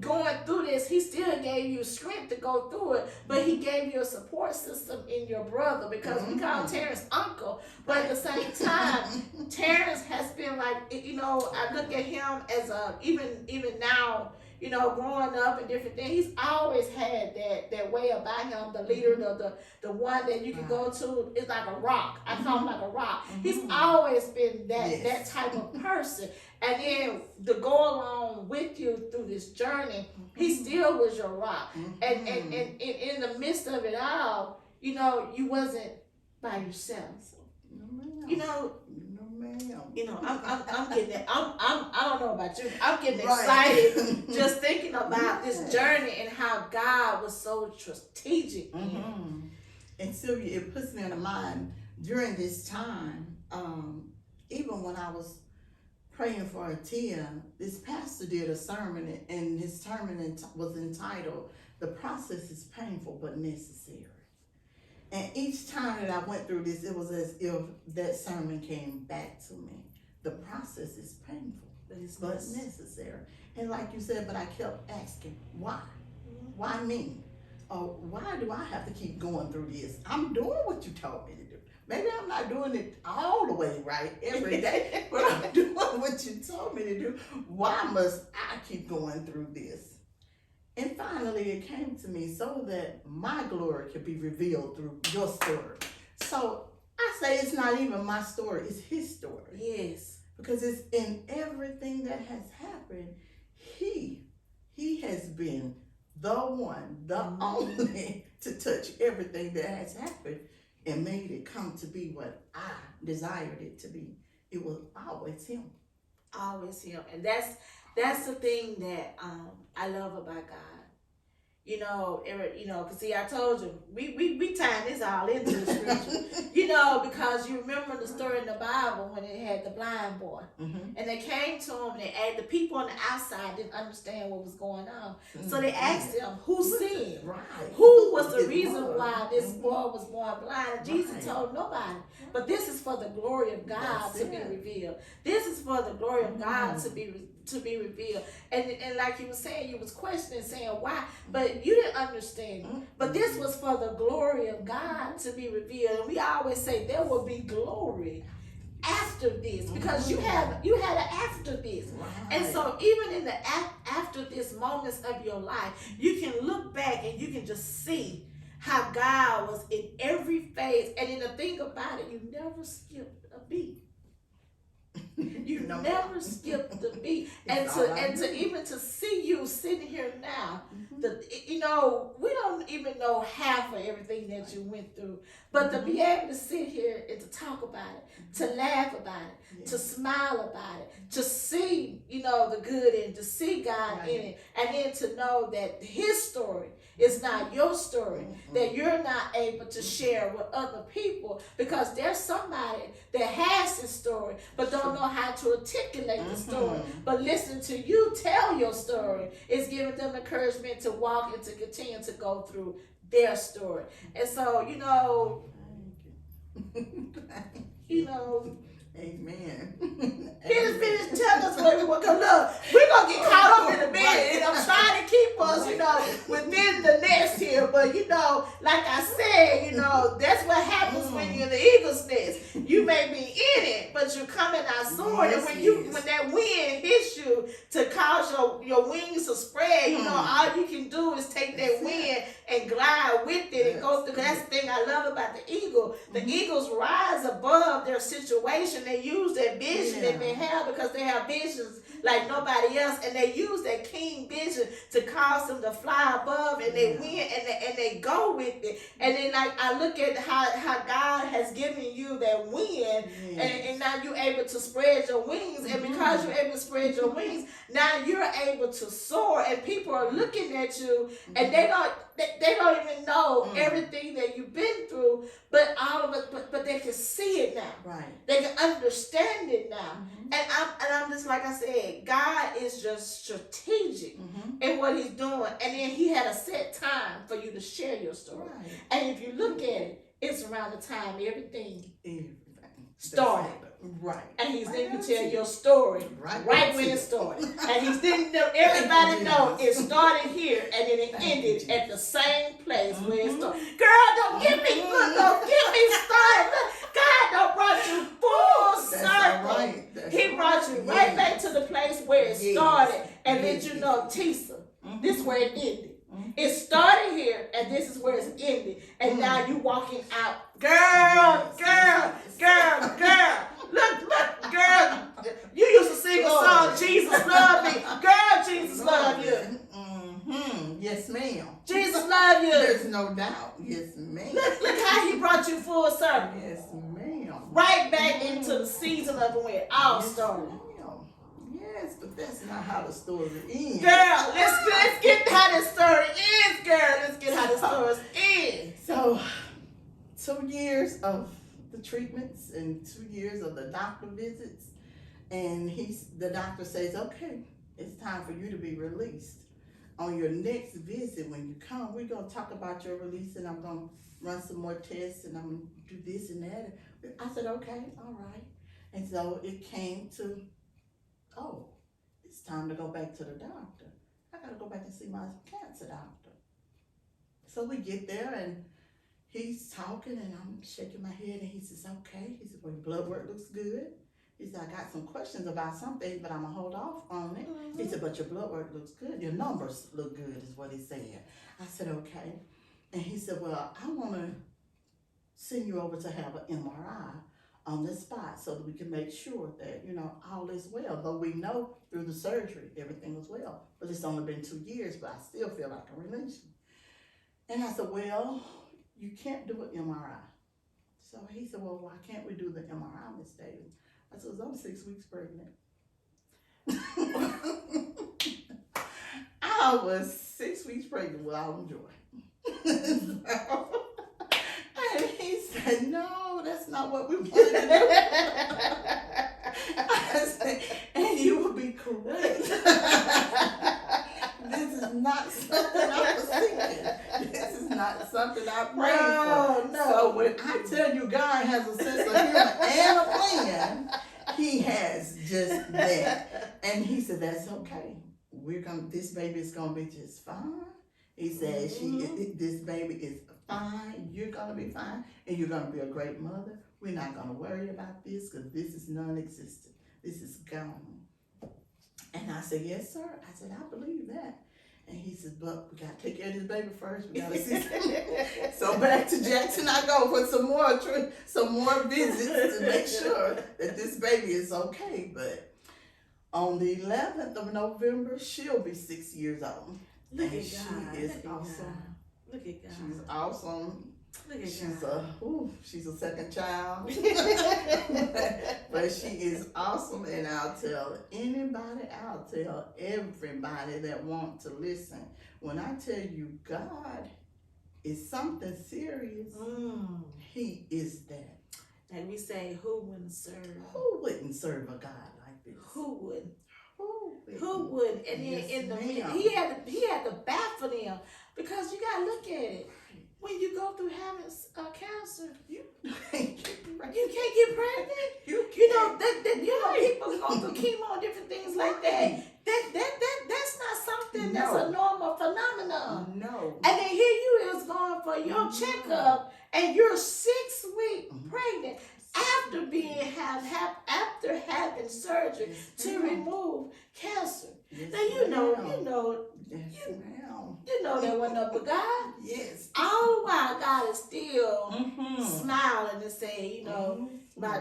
Speaker 1: going through this, He still gave you strength to go through it, but He gave you a support system in your brother, because we call Terrence uncle, but at the same time, Terrence has been like, I look at him as even now, growing up and different things, he's always had that way about him, the leader, the one that you can go to is like a rock. I call him like a rock. He's always been that type of person. And then to go along with you through this journey, He still was your rock. And in the midst of it all, you wasn't by yourself. I'm getting it. I don't know about you. I'm getting excited just thinking about this journey and how God was so strategic.
Speaker 2: And Sylvia, it puts me in mind during this time, even when I was praying for Atia, this pastor did a sermon, and his sermon was entitled, "The Process is Painful but Necessary." And each time that I went through this, it was as if that sermon came back to me. The process is painful, but necessary. And like you said, but I kept asking, why? Why me? Or why do I have to keep going through this? I'm doing what you told me to do. Maybe I'm not doing it all the way right every day, but I'm doing what you told me to do. Why must I keep going through this? And finally, it came to me so that my glory could be revealed through your story. So I say it's not even my story, it's His story.
Speaker 1: Yes.
Speaker 2: Because it's in everything that has happened, He has been the one, the only to touch everything that has happened and made it come to be what I desired it to be. It was always Him.
Speaker 1: Always Him. And that's the thing that I love about God. Because see, I told you, we tying this all into the scripture. Because you remember the story in the Bible when it had the blind boy. And they came to him and the people on the outside didn't understand what was going on. So they asked him, who sinned? Who was the reason why this boy was born blind? And Jesus told nobody. But this is for the glory of God to be revealed. This is for the glory of God to be revealed. And like you were saying, you was questioning, saying why, but you didn't understand. But this was for the glory of God to be revealed. And we always say there will be glory after this, because you had an after this.
Speaker 2: Right.
Speaker 1: And so even in the after this moments of your life, you can look back and you can just see how God was in every phase. And then the thing about it, you never skipped a beat. You never skipped the beat. And to even to see you sitting here now, we don't even know half of everything that you went through. But to be able to sit here and to talk about it, to laugh about it, to smile about it, to see, the good and to see God in it, and then to know that his story is not your story, that you're not able to share with other people, because there's somebody that has this story but don't know how to articulate the story. But listening to you tell your story is giving them encouragement to walk and to continue to go through their story. And so,
Speaker 2: Amen.
Speaker 1: He just finished telling us what we want. Cause look, we're gonna get caught up in the bed, and I'm trying to keep us, within the nest here. But like I said, that's what happens when you're in the eagle's nest. You may be in it, but you're coming out soaring.
Speaker 2: Yes,
Speaker 1: And when that wind hits you to cause your wings to spread, all you can do is take that wind and glide with it and go through. That's the thing I love about the eagle. The eagles rise above their situation. They use that vision that they have, because they have visions like nobody else, and they use that keen vision to cause them to fly above, and they win, and they go with it. And then I look at how God has given you that wind, and now you're able to spread your wings, and because you're able to spread your wings, now you're able to soar, and people are looking at you, and they don't even know everything that you've been through, but all of it, but they can see it now.
Speaker 2: Right.
Speaker 1: They can understand it now. And I'm just, like I said, God is just strategic in what he's doing. And then he had a set time for you to share your story. Right. And if you look at it, it's around the time everything started.
Speaker 2: Right.
Speaker 1: And he's letting you tell your story right when it started. And he's letting everybody know it started here and then it ended at the same place where it started. Girl, don't get me started. Look, God done brought you full circle.
Speaker 2: Right.
Speaker 1: He brought you right back to the place where it started and let you know, Tisa, this is where it ended. It started here, and this is where it's ended. And now you walking out. Girl. Look, girl. You used to sing a song, Jesus love me. Girl, Jesus love you.
Speaker 2: Yes, ma'am.
Speaker 1: Jesus love you.
Speaker 2: There's no doubt. Yes, ma'am.
Speaker 1: Look how he brought you full circle.
Speaker 2: Yes, ma'am.
Speaker 1: Right back into the season of when it all started.
Speaker 2: Yes, but that's not how the story ends.
Speaker 1: Girl, let's get how the story ends, girl. Let's get how the story ends.
Speaker 2: So, 2 years of the treatments and 2 years of the doctor visits, and the doctor says, okay, it's time for you to be released. On your next visit, when you come, we're going to talk about your release, and I'm going to run some more tests, and I'm going to do this and that. I said, okay, all right. And so it came to, it's time to go back to the doctor. I got to go back and see my cancer doctor. So we get there, and he's talking, and I'm shaking my head, and he says, okay. He said, well, your blood work looks good. He said, I got some questions about some things, but I'm going to hold off on it. He said, but your blood work looks good. Your numbers look good, is what he said. I said, okay. And he said, well, I want to send you over to have an MRI on the spot so that we can make sure that, all is well. Though we know through the surgery, everything was well. But it's only been 2 years, but I still feel like a relation. And I said, well, you can't do an MRI. So he said, well, why can't we do the MRI, Miss Davis? I said, I'm 6 weeks pregnant. I was 6 weeks pregnant without joy. And he said, no, that's not what we want to do. I said, and you will be correct. This is not something I was thinking. This is not something I prayed for.
Speaker 1: No.
Speaker 2: So when I tell you God has a sense of humor and a plan, he has just that. And he said, that's okay. This baby is gonna be just fine. He said, this baby is fine. You're going to be fine, and you're going to be a great mother. We're not going to worry about this because this is non-existent. This is gone. And I said, yes, sir. I said, I believe that. And he said, but we got to take care of this baby first. We got to see. So back to Jackson I go for some more visits to make sure that this baby is okay. But on the 11th of November, she'll be 6 years old.
Speaker 1: Look at God.
Speaker 2: She is awesome.
Speaker 1: Look at God.
Speaker 2: She's awesome.
Speaker 1: Look at God.
Speaker 2: She's a second child. But she is awesome, and I'll tell everybody that wants to listen. When I tell you God is something serious, He is that.
Speaker 1: And we say, who wouldn't serve?
Speaker 2: Who wouldn't serve a God like this?
Speaker 1: Who would?
Speaker 2: Who
Speaker 1: would? And then
Speaker 2: yes,
Speaker 1: in the
Speaker 2: ma'am.
Speaker 1: he had to baffle them, because you gotta look at it. When you go through having cancer,
Speaker 2: you can't get pregnant.
Speaker 1: You can't get pregnant. You know that people go through chemo and different things like that. That's not something that's a normal phenomenon.
Speaker 2: No.
Speaker 1: And then here you is going for your checkup, and you're 6 weeks pregnant after after having surgery to remove cancer.
Speaker 2: Yes,
Speaker 1: Now you know.
Speaker 2: Yes, ma'am.
Speaker 1: You know that wasn't up with God.
Speaker 2: Yes.
Speaker 1: All the while, God is still smiling and saying, you know, my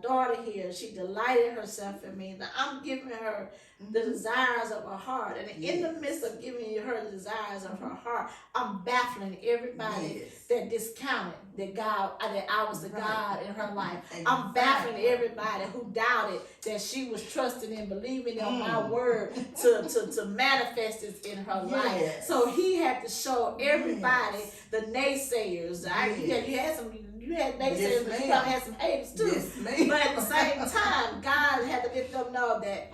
Speaker 1: daughter here, she delighted herself in me. Now I'm giving her the desires of her heart. And in the midst of giving her the desires of her heart, I'm baffling everybody that discounted that I was the God in her life. Exactly. I'm baffling everybody who doubted that she was trusting and believing on my word to manifest this in her life. So he had to show everybody, the naysayers. You had naysayers, but you probably had some haters too.
Speaker 2: Yes, ma'am.
Speaker 1: But at the same time, God had to let them know that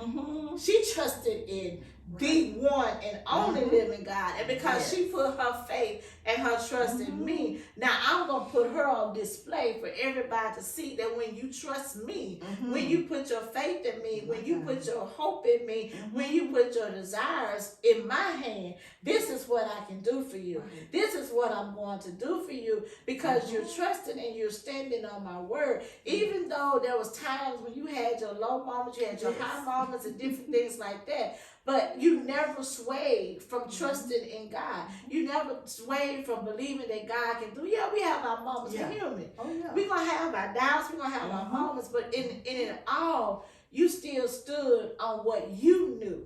Speaker 1: she trusted in the one and only living God. And because she put her faith and her trust in me, now I'm going to put her on display for everybody to see that when you trust me, when you put your faith in me, when you put your hope in me, when you put your desires in my hand, this is what I can do for you. This is what I'm going to do for you, because you're trusting and you're standing on my word. Even though there was times when you had your low moments, you had your high moments and different things like that, but you never swayed from trusting in God. You never swayed from believing that God can do. Yeah, we have our moments. We're human. We're going to have our doubts. We're going to have our moments. But in it all, you still stood on what you knew.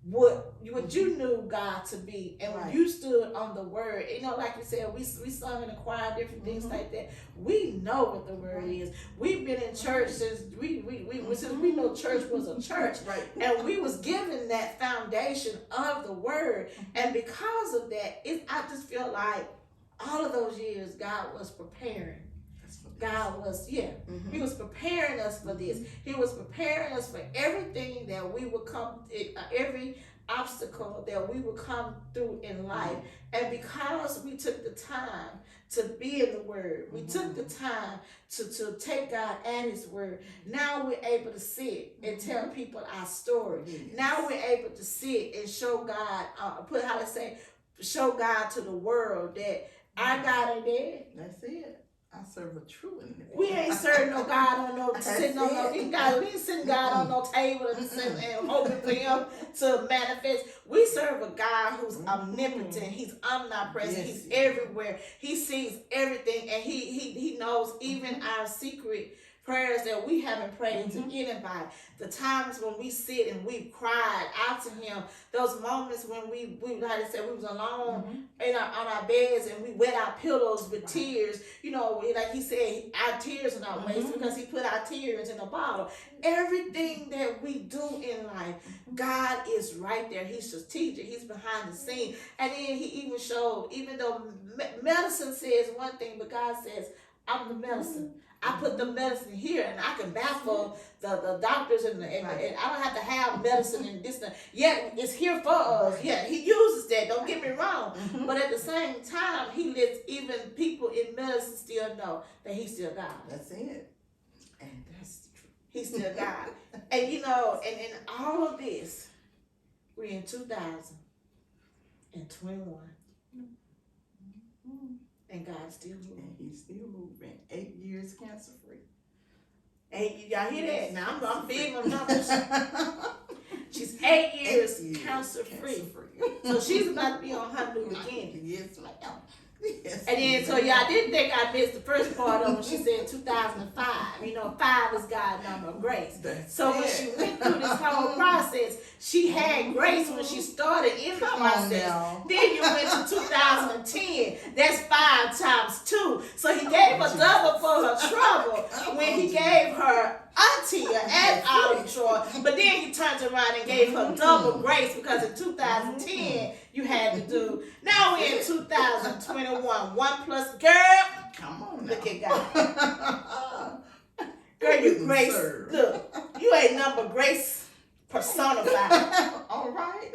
Speaker 1: What you knew God to be, and when you stood on the word, you know, like you said, we sung in the choir, different things like that. We know what the word is. We've been in church since we know church was a church, and we was given that foundation of the word, and because of that, I just feel like all of those years God was preparing. God was, He was preparing us for this. He was preparing us for everything that we would come, every obstacle that we would come through in life. And because we took the time to be in the Word, we took the time to take God at His Word, now we're able to sit and tell people our story. Now we're able to sit and show God, show God to the world that our God ain't dead.
Speaker 2: That's it. I serve a true one.
Speaker 1: We ain't serving no God on no sitting on no. We ain't sitting God on no table and hoping for Him to manifest. We serve a God who's omnipotent. He's omnipresent. He's everywhere. He sees everything, and He knows even our secret prayers that we haven't prayed to anybody. The times when we sit and we've cried out to Him. Those moments when we like I said, we was alone on our beds and we wet our pillows with tears. You know, like He said, our tears are not wasted because He put our tears in a bottle. Everything that we do in life, God is right there. He's strategic. He's behind the scene. And then He even showed, even though medicine says one thing, but God says, I'm the medicine. I put the medicine here, and I can baffle the doctors, and I don't have to have medicine and this. Yet it's here for us. Yeah, He uses that. Don't get me wrong. But at the same time, He lets even people in medicine still know that He's still God.
Speaker 2: That's it. And that's the truth.
Speaker 1: He's still God. And you know, and in all of this, we're in 2021. And God's still moving.
Speaker 2: And he's still moving. 8 years cancer free.
Speaker 1: 8, y'all hear that? Now I'm big on numbers. She's 8 years cancer free. So she's about to be on her new beginning.
Speaker 2: Yes, ma'am. Yes,
Speaker 1: and then, so y'all didn't think I missed the first part of when she said 2005. You know, 5 is God's number of grace. So when she went through this whole process, she had grace when she started in the process. Then you went to 2010. That's 5 times 2. So he gave her double for her trouble when he gave her auntie and Autumn Troy. But then he turned around and gave her double grace because in 2010 you had to do. Now we're in 2021. 1 plus girl.
Speaker 2: Come on now.
Speaker 1: Look at God. Girl, you grace. Look, you ain't number grace personified.
Speaker 2: All right.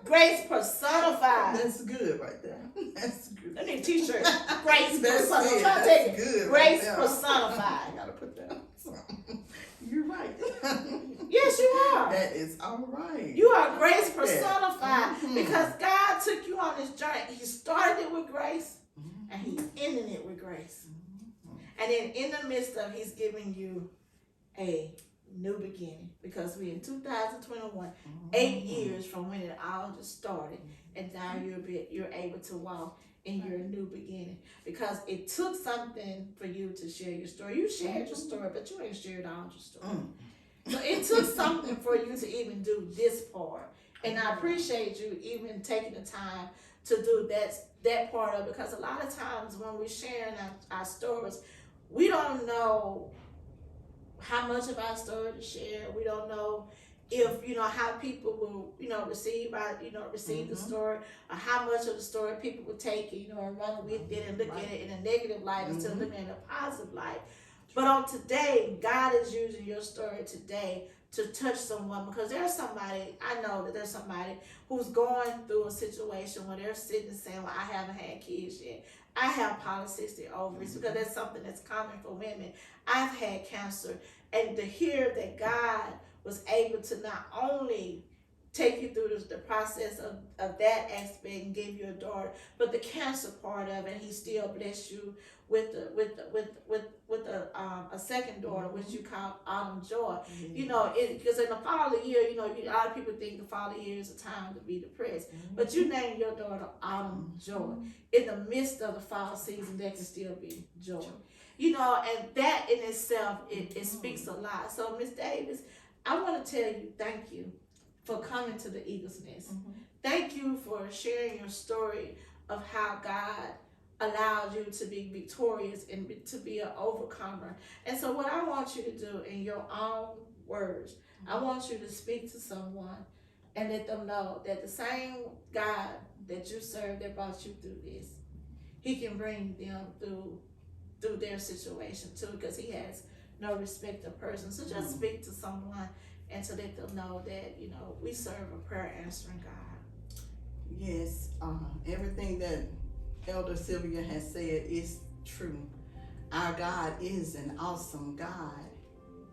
Speaker 1: Grace personified.
Speaker 2: That's good right there. That's good.
Speaker 1: I need a t-shirt. Grace
Speaker 2: That's
Speaker 1: personified.
Speaker 2: it.
Speaker 1: Try to take it. Grace
Speaker 2: right
Speaker 1: personified.
Speaker 2: I gotta put that on. You're right.
Speaker 1: Yes, you are.
Speaker 2: That is all right.
Speaker 1: You are grace personified because God took you on this journey. He started it with grace and he's ending it with grace. And then in the midst of he's giving you a new beginning because we're in 2021, 8 years from when it all just started, and now you're able to walk in your new beginning because it took something for you to share your story. You shared your story, but you ain't shared all your story. So it took something for you to even do this part, and I appreciate you even taking the time to do that part of it because a lot of times when we're sharing our stories, we don't know how much of our story to share. We don't know if, how people will, receive the story, or how much of the story people will take, and run with it and look at it in a negative light instead of looking at a positive light. But on today, God is using your story today to touch someone because I know that there's somebody who's going through a situation where they're sitting and saying, well, I haven't had kids yet. I have polycystic ovaries because that's something that's common for women. I've had cancer. And to hear that God was able to not only take you through the process of that aspect and give you a daughter, but the cancer part of it, he still blessed you with a second daughter, which you call Autumn Joy. Because in the fall of the year, a lot of people think the fall of the year is a time to be depressed, but you named your daughter Autumn Joy. In the midst of the fall season, there can still be joy. And that in itself, it speaks a lot. So, Miss Davis, I want to tell you thank you for coming to the Eagle's Nest. Thank you for sharing your story of how God allowed you to be victorious and to be an overcomer. And so what I want you to do in your own words, I want you to speak to someone and let them know that the same God that you serve that brought you through this, he can bring them through their situation too, because he has no respect of person. So just speak to someone and to let them know that, we serve a prayer answering God.
Speaker 2: Yes, everything that Elder Sylvia has said is true. Our God is an awesome God.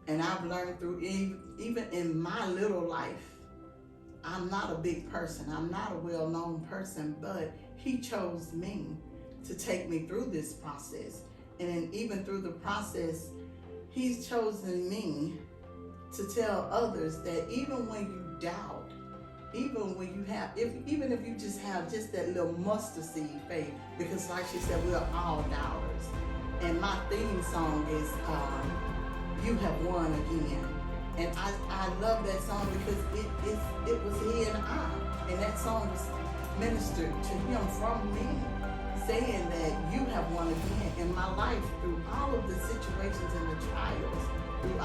Speaker 2: And I've learned through, even in my little life, I'm not a big person. I'm not a well-known person, but he chose me to take me through this process. And even through the process, he's chosen me to tell others that even when you doubt, even when you have, even if you just have just that little mustard seed faith, because like she said, we're all doubters. And my theme song is You Have Won Again. And I love that song because it was he and I. And that song was ministered to him from me, saying that you have won again in my life through all of the situations and the trials, through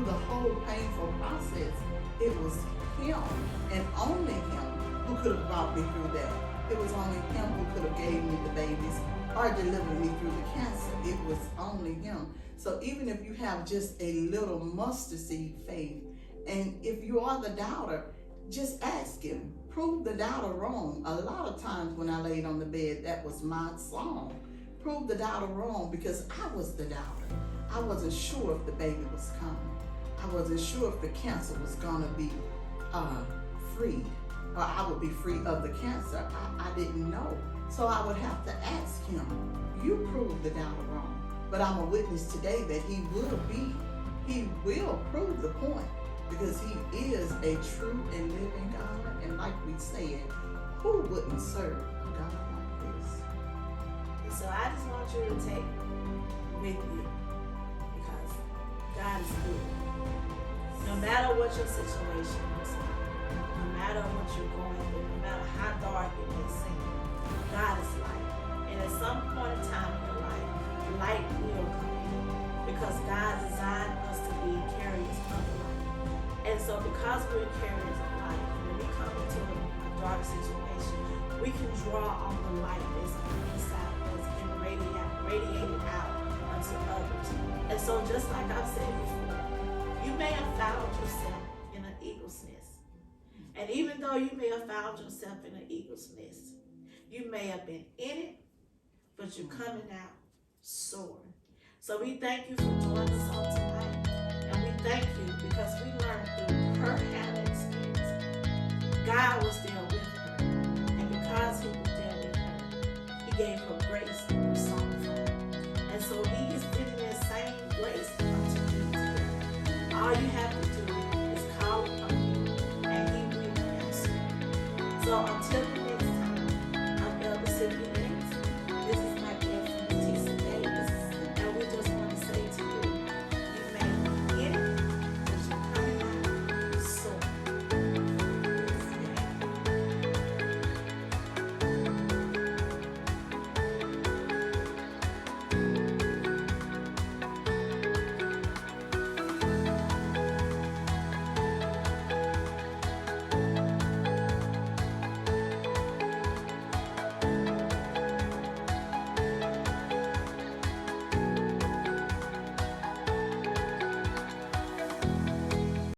Speaker 2: the whole painful process. It was him and only him who could have brought me through that. It was only him who could have gave me the babies or delivered me through the cancer. It was only him. So even if you have just a little mustard seed faith, and if you are the doubter, just ask him. Prove the doubter wrong. A lot of times when I laid on the bed, that was my song. Prove the doubter wrong, because I was the doubter. I wasn't sure if the baby was coming. I wasn't sure if the cancer was gonna be freed, or I would be free of the cancer. I didn't know. So I would have to ask him, you prove the doubter wrong. But I'm a witness today that he will prove the point, because he is a true and living God. And like we said, who wouldn't serve a God like this?
Speaker 1: And so I just want you to take with you, because God is good. No matter what your situation is, no matter what you're going through, no matter how dark it may seem, God is light. And at some point in time in your life, light will come in, because God designed us to be carriers of light. And so because we're carriers of light, when we come into a dark situation, we can draw on the light that's inside of us and radiate it out unto others. And so just like I've said before, you may have found yourself in an eagle's nest. And even though you may have found yourself in an eagle's nest, you may have been in it, but you're coming out soaring. So we thank you for joining us on tonight. And we thank you because we learned through her Hamlet experience, God was there with her. And because he was there with her, he gave her grace personified. And so he is giving that same grace unto you today. All you have to do is call upon him, and he will answer. So until